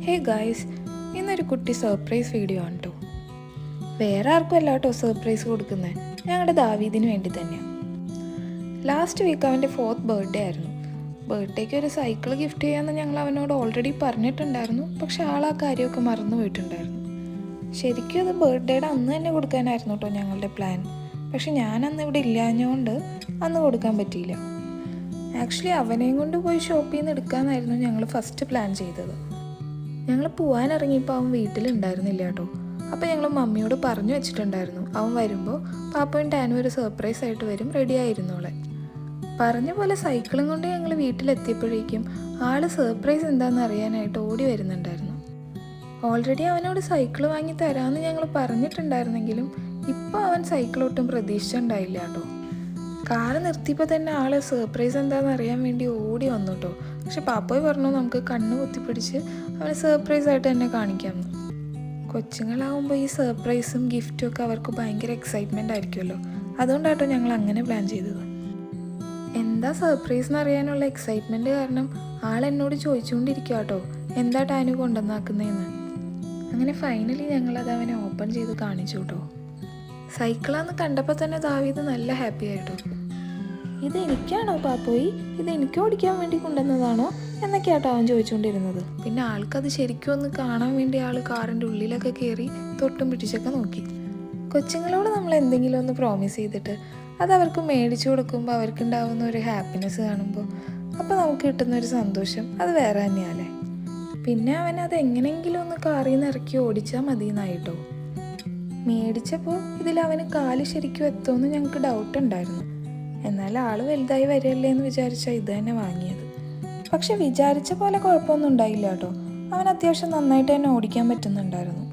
Hey guys, ഇന്നൊരു കുട്ടി surprise video ആണ് കേട്ടോ. വേറെ ആർക്കും അല്ല കേട്ടോ സർപ്രൈസ് കൊടുക്കുന്നത്, ഞങ്ങളുടെ ദാവീദിന് വേണ്ടി തന്നെയാണ്. ലാസ്റ്റ് വീക്ക് അവൻ്റെ 4th ബർത്ത്ഡേ ആയിരുന്നു. ബർത്ത്ഡേക്ക് ഒരു സൈക്കിൾ ഗിഫ്റ്റ് ചെയ്യാമെന്ന് ഞങ്ങൾ അവനോട് ഓൾറെഡി പറഞ്ഞിട്ടുണ്ടായിരുന്നു. പക്ഷെ ആൾ ആ കാര്യമൊക്കെ മറന്നു പോയിട്ടുണ്ടായിരുന്നു. ശരിക്കും അത് ബർത്ത്ഡേയുടെ അന്ന് തന്നെ കൊടുക്കാനായിരുന്നു കേട്ടോ ഞങ്ങളുടെ പ്ലാൻ. പക്ഷെ ഞാനന്ന് ഇവിടെ ഇല്ലാഞ്ഞുകൊണ്ട് അന്ന് കൊടുക്കാൻ പറ്റിയില്ല. ആക്ച്വലി അവനെയും കൊണ്ട് പോയി ഷോപ്പിൽ നിന്ന് എടുക്കാമെന്നായിരുന്നു ഞങ്ങൾ ഫസ്റ്റ് പ്ലാൻ ചെയ്തത്. ഞങ്ങൾ പോകാനിറങ്ങിയപ്പോൾ അവൻ വീട്ടിലുണ്ടായിരുന്നില്ല കേട്ടോ. അപ്പോൾ ഞങ്ങൾ മമ്മിയോട് പറഞ്ഞു വെച്ചിട്ടുണ്ടായിരുന്നു, അവൻ വരുമ്പോൾ പാപ്പയും ടാനും ഒരു സർപ്രൈസ് ആയിട്ട് വരും, റെഡി ആയിരുന്നോളെ. പറഞ്ഞ പോലെ സൈക്കിളും കൊണ്ട് ഞങ്ങൾ വീട്ടിലെത്തിയപ്പോഴേക്കും ആൾ സർപ്രൈസ് എന്താണെന്ന് അറിയാനായിട്ട് ഓടി വരുന്നുണ്ടായിരുന്നു. ഓൾറെഡി അവനോട് സൈക്കിൾ വാങ്ങി തരാമെന്ന് ഞങ്ങൾ പറഞ്ഞിട്ടുണ്ടായിരുന്നെങ്കിലും ഇപ്പോൾ അവൻ സൈക്കിൾ ഒട്ടും പ്രതീക്ഷിച്ചിട്ടുണ്ടായില്ല കേട്ടോ. കാറ് നിർത്തിയപ്പോൾ തന്നെ ആൾ സർപ്രൈസ് എന്താണെന്ന് അറിയാൻ വേണ്ടി ഓടി വന്നു കേട്ടോ. പക്ഷെ പാപ്പോയി പറഞ്ഞു നമുക്ക് കണ്ണ് കുത്തിപ്പിടിച്ച് അവന് സർപ്രൈസ് ആയിട്ട് തന്നെ കാണിക്കാമെന്ന്. കൊച്ചുങ്ങളാവുമ്പോൾ ഈ സർപ്രൈസും ഗിഫ്റ്റും ഒക്കെ അവർക്ക് ഭയങ്കര എക്സൈറ്റ്മെൻ്റ് ആയിരിക്കുമല്ലോ. അതുകൊണ്ടാട്ടോ ഞങ്ങൾ അങ്ങനെ പ്ലാൻ ചെയ്തത്. എന്താ സർപ്രൈസ് എന്നറിയാനുള്ള എക്സൈറ്റ്മെൻറ്റ് കാരണം ആൾ എന്നോട് ചോദിച്ചുകൊണ്ടിരിക്കുക കേട്ടോ, എന്താ ടാനു കൊണ്ടുവന്നാക്കുന്നതെന്ന്. അങ്ങനെ ഫൈനലി ഞങ്ങളത് അവനെ ഓപ്പൺ ചെയ്ത് കാണിച്ചു കേട്ടോ. സൈക്കിളാന്ന് കണ്ടപ്പോൾ തന്നെ ദാവീദ് നല്ല ഹാപ്പി ആയിട്ടോ. ഇത് എനിക്കാണോ പാപ്പോയി, ഇത് എനിക്ക് ഓടിക്കാൻ വേണ്ടി കൊണ്ടുവന്നതാണോ എന്നൊക്കെയാട്ടോ അവൻ ചോദിച്ചുകൊണ്ടിരുന്നത്. പിന്നെ ആൾക്കത് ശരിക്കും ഒന്ന് കാണാൻ വേണ്ടി ആൾ കാറിൻ്റെ ഉള്ളിലൊക്കെ കയറി തൊട്ടും പിടിച്ചൊക്കെ നോക്കി. കൊച്ചുങ്ങളോട് നമ്മൾ എന്തെങ്കിലും ഒന്ന് പ്രോമിസ് ചെയ്തിട്ട് അത് അവർക്ക് മേടിച്ചു കൊടുക്കുമ്പോൾ അവർക്കുണ്ടാവുന്ന ഒരു ഹാപ്പിനെസ് കാണുമ്പോൾ അപ്പോൾ നമുക്ക് കിട്ടുന്നൊരു സന്തോഷം അത് വേറെ തന്നെയല്ലേ. പിന്നെ അവനത് എങ്ങനെയെങ്കിലും ഒന്ന് കാറിൽ നിന്ന് ഇറക്കി ഓടിച്ചാൽ മതി എന്നായിട്ടോ. മേടിച്ചപ്പോൾ ഇതിൽ അവന് കാല് ശരിക്കും എത്തുമെന്ന് ഞങ്ങൾക്ക് ഡൗട്ട് ഉണ്ടായിരുന്നു. എന്നാൽ ആൾ വലുതായി വരികയല്ലേ എന്ന് വിചാരിച്ചാൽ ഇത് തന്നെ വാങ്ങിയത്. പക്ഷെ വിചാരിച്ച പോലെ കുഴപ്പമൊന്നും ഉണ്ടായില്ല കേട്ടോ. അവൻ അത്യാവശ്യം നന്നായിട്ട് തന്നെ ഓടിക്കാൻ പറ്റുന്നുണ്ടായിരുന്നു.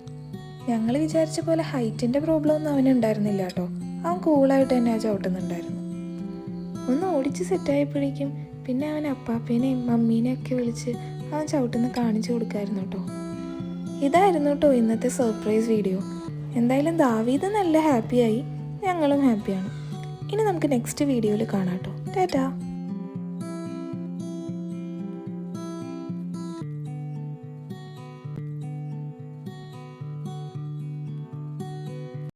ഞങ്ങൾ വിചാരിച്ച പോലെ ഹൈറ്റിൻ്റെ പ്രോബ്ലം ഒന്നും അവനുണ്ടായിരുന്നില്ല കേട്ടോ. അവൻ കൂളായിട്ട് തന്നെ ആ ചവിട്ടുന്നുണ്ടായിരുന്നു. ഒന്ന് ഓടിച്ച് സെറ്റായപ്പോഴേക്കും പിന്നെ അവൻ അപ്പാപ്പേനെയും മമ്മീനെയും ഒക്കെ വിളിച്ച് അവൻ ചവിട്ടുന്ന കാണിച്ചു കൊടുക്കായിരുന്നു കേട്ടോ. ഇതായിരുന്നു കേട്ടോ ഇന്നത്തെ സർപ്രൈസ് വീഡിയോ. എന്തായാലും ദാവീദ് നല്ല ഹാപ്പിയായി, ഞങ്ങളും ഹാപ്പിയാണ്. ഇനി നമുക്ക് നെക്സ്റ്റ് വീഡിയോയിൽ കാണാം കേട്ടോ. ടാറ്റാ.